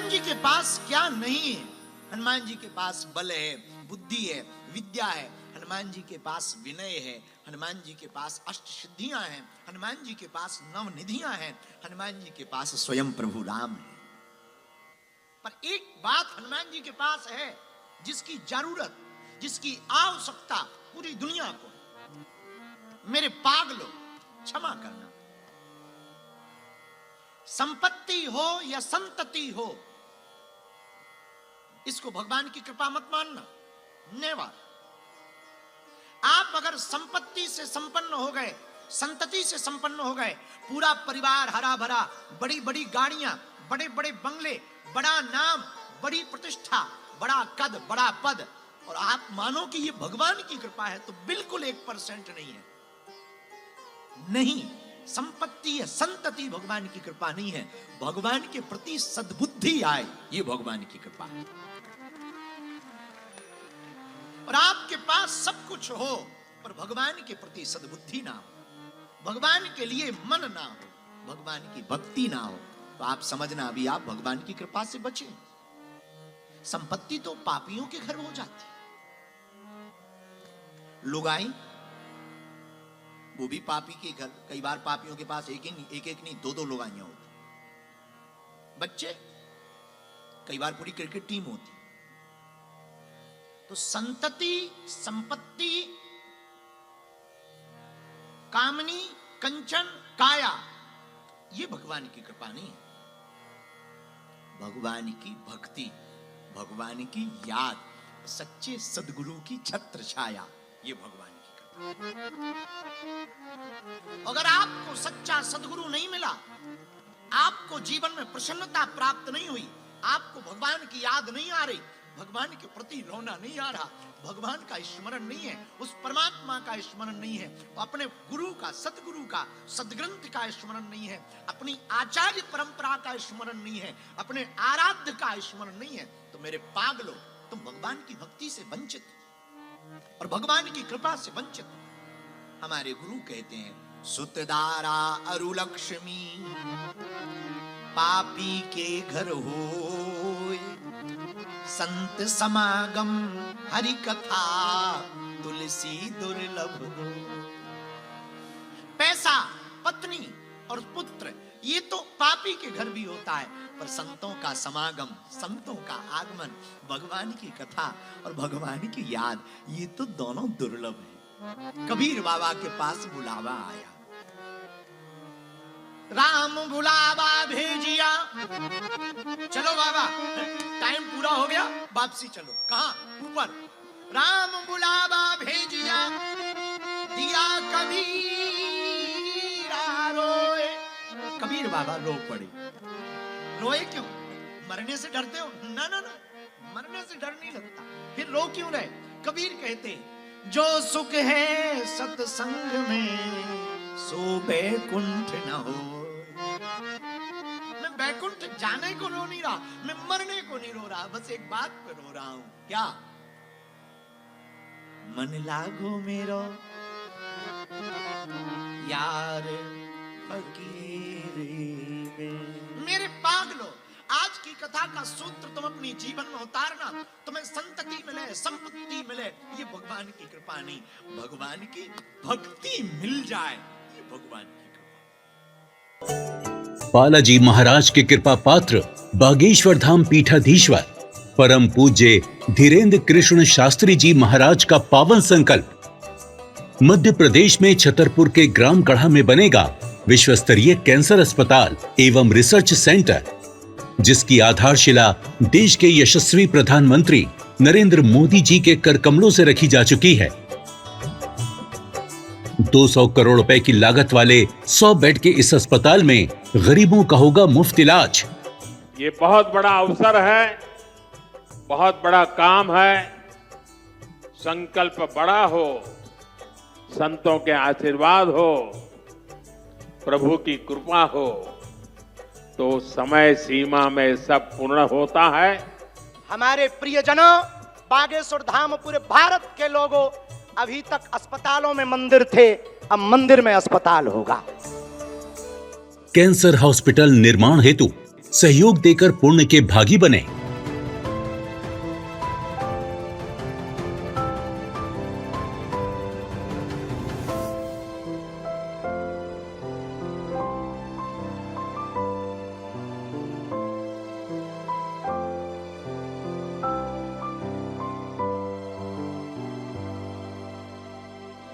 हनुमान जी के पास क्या नहीं है? हनुमान जी के पास बल है, बुद्धि है, विद्या है। हनुमान जी के पास विनय है। हनुमान जी के पास अष्ट सिद्धियां हैं। हनुमान जी के पास नव निधियां हैं। हनुमान जी के पास स्वयं प्रभु राम है। पर एक बात हनुमान जी के पास है जिसकी जरूरत, जिसकी आवश्यकता पूरी दुनिया को। मेरे पागलों, क्षमा करना, संपत्ति हो या संतति हो, इसको भगवान की कृपा मत मानना। नेवर। आप अगर संपत्ति से संपन्न हो गए, संतति से संपन्न हो गए, पूरा परिवार हरा भरा, बड़ी बड़ी गाड़ियां, बड़े बड़े बंगले, बड़ा नाम, बड़ी प्रतिष्ठा, बड़ा कद, बड़ा पद, और आप मानो कि ये भगवान की कृपा है, तो बिल्कुल 1% नहीं है। नहीं, संपत्ति या संतति भगवान की कृपा नहीं है। भगवान के प्रति सद्बुद्धि आए, ये भगवान की कृपा है। और आपके पास सब कुछ हो पर भगवान के प्रति सद्बुद्धि ना हो, भगवान के लिए मन ना हो, भगवान की भक्ति ना हो, तो आप समझना अभी आप भगवान की कृपा से बचे। संपत्ति तो पापियों के घर हो जाती, लुगाई वो भी पापी के घर। कई बार पापियों के पास एक नहीं, दो लुगाइयां होती। बच्चे, कई बार पूरी क्रिकेट टीम होती। तो संतति, संपत्ति, कामनी, कंचन, काया, ये भगवान की कृपा नहीं है। भगवान की भक्ति, भगवान की याद, सच्चे सद्गुरु की छत्र छाया, ये भगवान की कृपा। अगर आपको सच्चा सद्गुरु नहीं मिला, आपको जीवन में प्रसन्नता प्राप्त नहीं हुई, आपको भगवान की याद नहीं आ रही, भगवान के प्रति रोना नहीं आ रहा, भगवान का स्मरण नहीं है, उस परमात्मा का स्मरण नहीं है, तो अपने गुरु का, सतगुरु का, सदग्रंथ का स्मरण नहीं है, अपनी आचार्य परंपरा का स्मरण नहीं है, अपने आराध्य का स्मरण नहीं है, तो मेरे पागलों, तुम भगवान की भक्ति से वंचित और भगवान की कृपा से वंचित। हमारे गुरु कहते हैं, सुतदारा अरुलक्ष्मी पापी के घर होय, संत समागम हरि कथा तुलसी दुर्लभ। पैसा, पत्नी और पुत्र, ये तो पापी के घर भी होता है, पर संतों का समागम, संतों का आगमन, भगवान की कथा और भगवान की याद, ये तो दोनों दुर्लभ है। कबीर बाबा के पास बुलावा आया, राम बुलावा भेजिया, चलो बाबा टाइम पूरा हो गया, वापसी चलो। कहां? ऊपर। राम बुलावा भेजिया, दिया कबीरा रोए। कबीर बाबा रो पड़े। रोए क्यों? मरने से डरते हो? ना ना ना, मरने से डर नहीं लगता। फिर रो क्यों रहे? कबीर कहते, जो सुख है सत्संग में सो बैकुंठ न हो। मैं बैकुंठ जाने को रो नहीं रहा, मैं मरने को नहीं रो रहा, बस एक बात पे रो रहा हूं। क्या? मन लागो मेरो यार फकीरी में। मेरे पागलो, आज की कथा का सूत्र तुम अपनी जीवन में उतारना, तुम्हें संतति मिले, संपत्ति मिले, ये भगवान की कृपा नहीं, भगवान की भक्ति मिल जाए, ये भगवान की कृपा। बालाजी महाराज के कृपा पात्र बागेश्वर धाम पीठाधीश्वर परम पूज्य धीरेन्द्र कृष्ण शास्त्री जी महाराज का पावन संकल्प। मध्य प्रदेश में छतरपुर के ग्राम गढ़ा में बनेगा विश्व स्तरीय कैंसर अस्पताल एवं रिसर्च सेंटर, जिसकी आधारशिला देश के यशस्वी प्रधानमंत्री नरेंद्र मोदी जी के कर कमलों से रखी जा चुकी है। 200 करोड़ रुपए की लागत वाले 100 बेड के इस अस्पताल में गरीबों का होगा मुफ्त इलाज। ये बहुत बड़ा अवसर है, बहुत बड़ा काम है। संकल्प बड़ा हो, संतों के आशीर्वाद हो, प्रभु की कृपा हो, तो समय सीमा में सब पूर्ण होता है। हमारे प्रियजनों, बागेश्वर धाम पूरे भारत के लोगों, अभी तक अस्पतालों में मंदिर थे, अब मंदिर में अस्पताल होगा। कैंसर हॉस्पिटल निर्माण हेतु सहयोग देकर पुण्य के भागी बने।